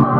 Before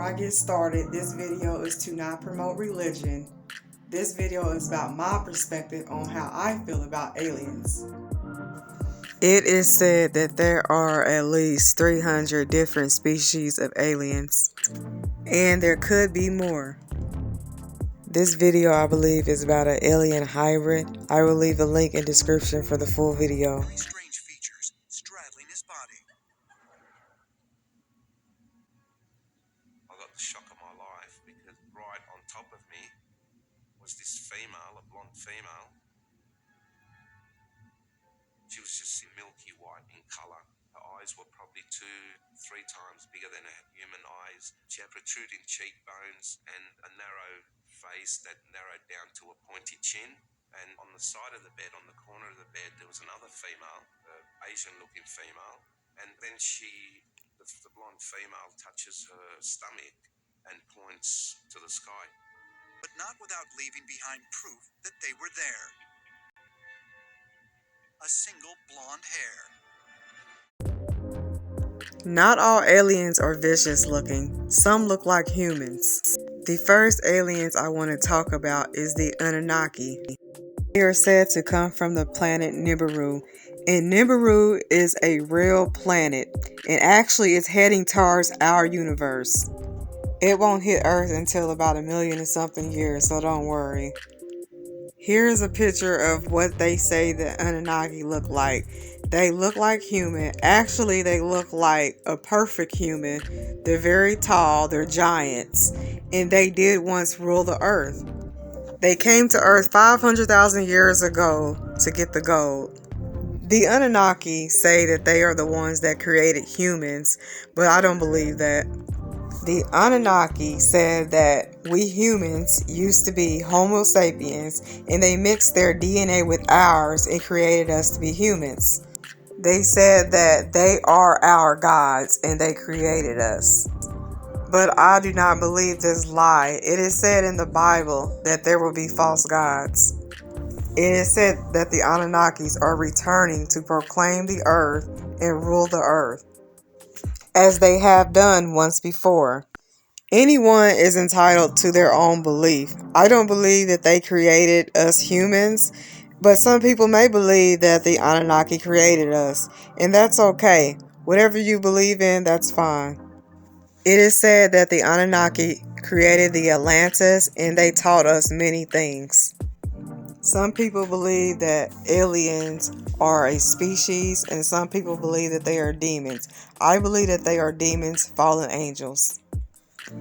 I get started, this video is to not promote religion. This video is about my perspective on how I feel about aliens. It is said that there are at least 300 different species of aliens, and there could be more. This video, I believe, is about an alien hybrid. I will leave a link in description for the full video. Strange features straddling his body. I got the shock of my life because right on top of me was this female, a blonde female. She was just milky white in colour. Her eyes were probably 2-3 times bigger than her human eyes. She had protruding cheekbones and a narrow face that narrowed down to a pointy chin. And on the side of the bed, on the corner of the bed, there was another female, an Asian-looking female. And then the blonde female touches her stomach and points to the sky. But not without leaving behind proof that they were there. A single blonde hair. Not all aliens are vicious looking. Some look like humans. The first aliens I want to talk about is the Anunnaki. They are said to come from the planet Nibiru. And Nibiru is a real planet. And actually it's heading towards our universe. It won't hit Earth until about 1 million and something years, so don't worry. Here's a picture of what they say the Anunnaki look like. They look like human. Actually, they look like a perfect human. They're very tall. They're giants. And they did once rule the earth. They came to Earth 500,000 years ago to get the gold. The Anunnaki say that they are the ones that created humans, but I don't believe that. The Anunnaki said that we humans used to be Homo sapiens and they mixed their DNA with ours and created us to be humans. They said that they are our gods and they created us. But I do not believe this lie. It is said in the Bible that there will be false gods. It is said that the Anunnakis are returning to proclaim the earth and rule the earth, as they have done once before. Anyone is entitled to their own belief. I don't believe that they created us humans, but some people may believe that the Anunnaki created us, and that's okay. Whatever you believe in, that's fine. It is said that the Anunnaki created the Atlantis and they taught us many things. Some people believe that aliens are a species, and some people believe that they are demons. I believe that they are demons, fallen angels.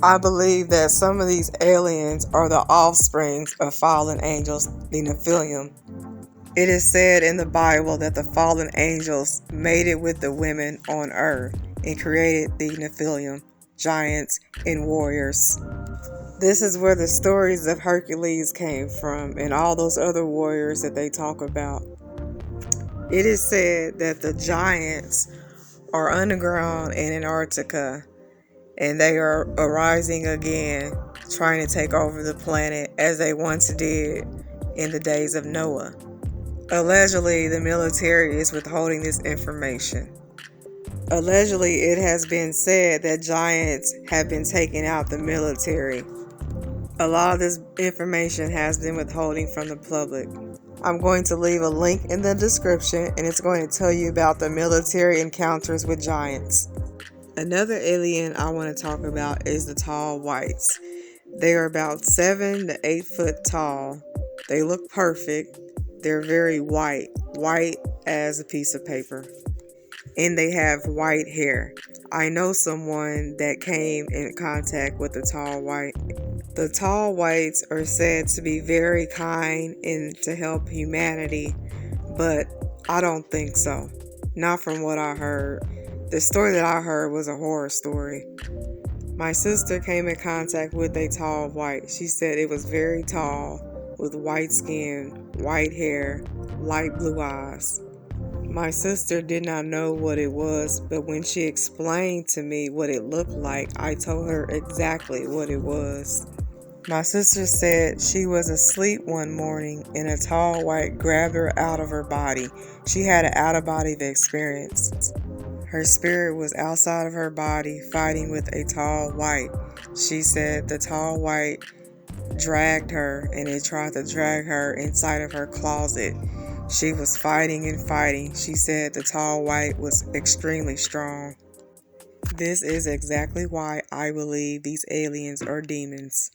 I believe that some of these aliens are the offspring of fallen angels, the Nephilim. It is said in the Bible that the fallen angels mated with the women on earth and created the Nephilim, giants and warriors. This is where the stories of Hercules came from and all those other warriors that they talk about. It is said that the giants are underground in Antarctica and they are arising again, trying to take over the planet as they once did in the days of Noah. Allegedly, the military is withholding this information. Allegedly, it has been said that giants have been taking out the military. A lot of this information has been withholding from the public. I'm going to leave a link in the description and it's going to tell you about the military encounters with giants. Another alien I want to talk about is the tall whites. They are about 7 to 8 foot tall. They look perfect. They're very white as a piece of paper. And they have white hair. I know someone that came in contact with the tall white. The tall whites are said to be very kind and to help humanity, but I don't think so. Not from what I heard. The story that I heard was a horror story. My sister came in contact with a tall white. She said it was very tall, with white skin, white hair, light blue eyes. My sister did not know what it was, but when she explained to me what it looked like, I told her exactly what it was. My sister said she was asleep one morning and a tall white grabbed her out of her body. She had an out-of-body experience. Her spirit was outside of her body fighting with a tall white. She said the tall white dragged her and it tried to drag her inside of her closet. She was fighting and fighting. She said the tall white was extremely strong. This is exactly why I believe these aliens are demons.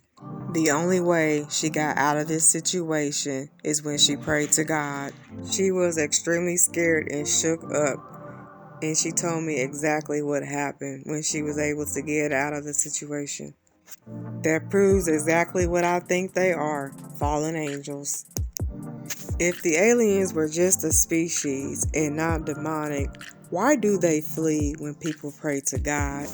The only way she got out of this situation is when she prayed to God. She was extremely scared and shook up, and she told me exactly what happened when she was able to get out of the situation. That proves exactly what I think they are, fallen angels. If the aliens were just a species and not demonic, why do they flee when people pray to God?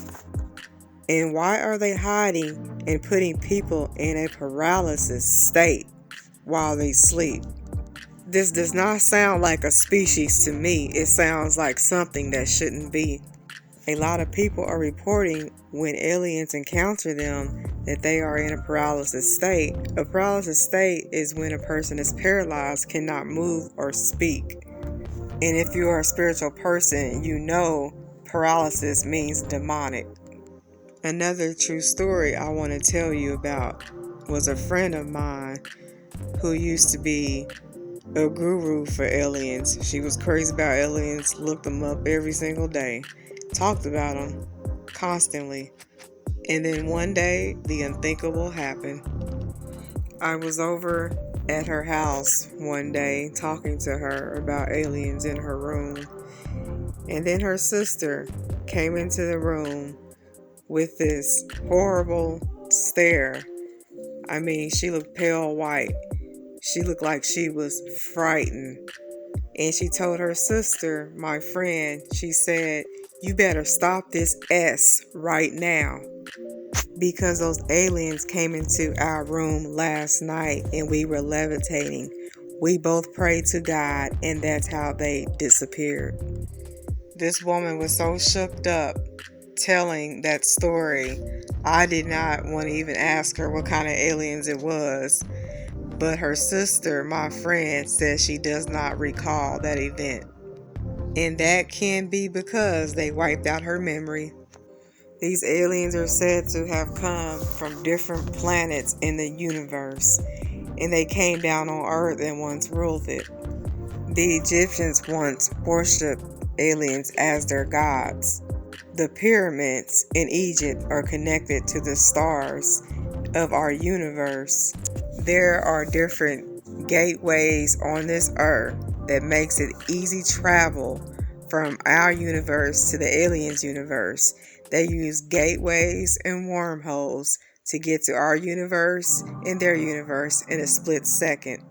And why are they hiding and putting people in a paralysis state while they sleep? This does not sound like a species to me. It sounds like something that shouldn't be. A lot of people are reporting when aliens encounter them that they are in a paralysis state. A paralysis state is when a person is paralyzed, cannot move or speak. And if you are a spiritual person, you know paralysis means demonic. Another true story I want to tell you about was a friend of mine who used to be a guru for aliens. She was crazy about aliens, looked them up every single day, talked about them constantly. And then one day, the unthinkable happened. I was over at her house one day talking to her about aliens in her room. And then her sister came into the room with this horrible stare. I mean, she looked pale white. She looked like she was frightened. And she told her sister, my friend, she said, "You better stop this S right now." Because those aliens came into our room last night and we were levitating. We both prayed to God and that's how they disappeared. This woman was so shook up telling that story. I did not want to even ask her what kind of aliens it was. But her sister, my friend, says she does not recall that event. And that can be because they wiped out her memory. These aliens are said to have come from different planets in the universe, and they came down on Earth and once ruled it. The Egyptians once worshipped aliens as their gods. The pyramids in Egypt are connected to the stars of our universe. There are different gateways on this earth that makes it easy travel from our universe to the aliens' universe. They use gateways and wormholes to get to our universe and their universe in a split second.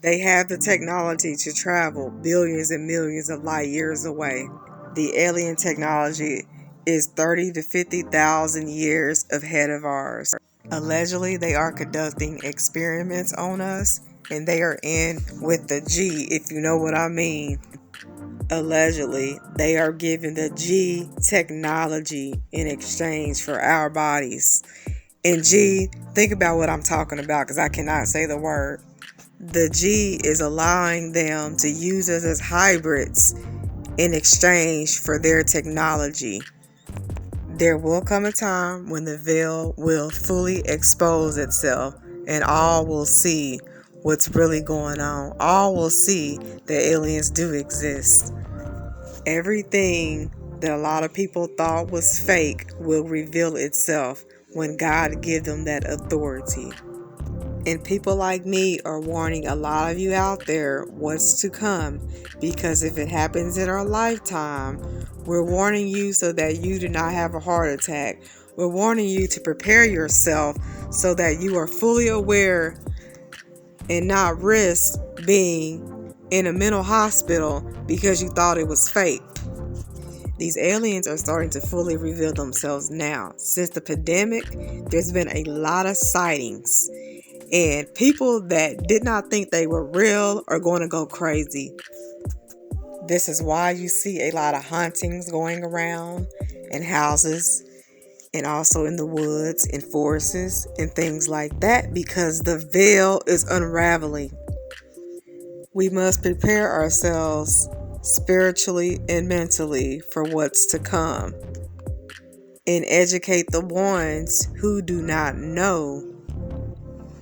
They have the technology to travel billions and millions of light years away. The alien technology is 30 to 50,000 years ahead of ours. Allegedly, they are conducting experiments on us, and they are in with the G, if you know what I mean. Allegedly, they are giving the G technology in exchange for our bodies. And G, think about what I'm talking about because I cannot say the word. The G is allowing them to use us as hybrids in exchange for their technology. There will come a time when the veil will fully expose itself and all will see what's really going on. All will see that aliens do exist. Everything that a lot of people thought was fake will reveal itself when God gives them that authority. And people like me are warning a lot of you out there what's to come, because if it happens in our lifetime, we're warning you so that you do not have a heart attack. We're warning you to prepare yourself so that you are fully aware and not risk being in a mental hospital because you thought it was fake. These aliens are starting to fully reveal themselves now. Since the pandemic, there's been a lot of sightings. And people that did not think they were real are going to go crazy. This is why you see a lot of hauntings going around in houses. and also in the woods and forests and things like that, because the veil is unraveling. We must prepare ourselves spiritually and mentally for what's to come, and educate the ones who do not know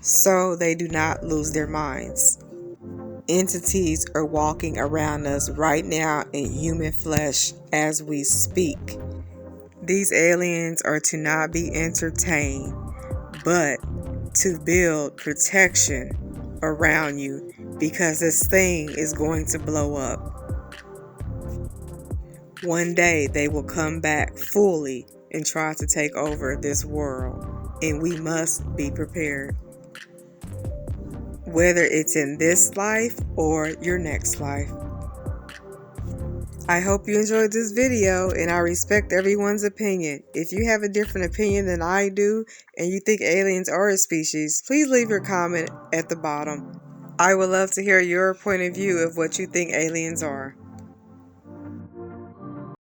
so they do not lose their minds. Entities are walking around us right now in human flesh as we speak. These aliens are to not be entertained, but to build protection around you, because this thing is going to blow up. One day they will come back fully and try to take over this world, and we must be prepared. Whether it's in this life or your next life. I hope you enjoyed this video, and I respect everyone's opinion. If you have a different opinion than I do and you think aliens are a species, please leave your comment at the bottom. I would love to hear your point of view of what you think aliens are.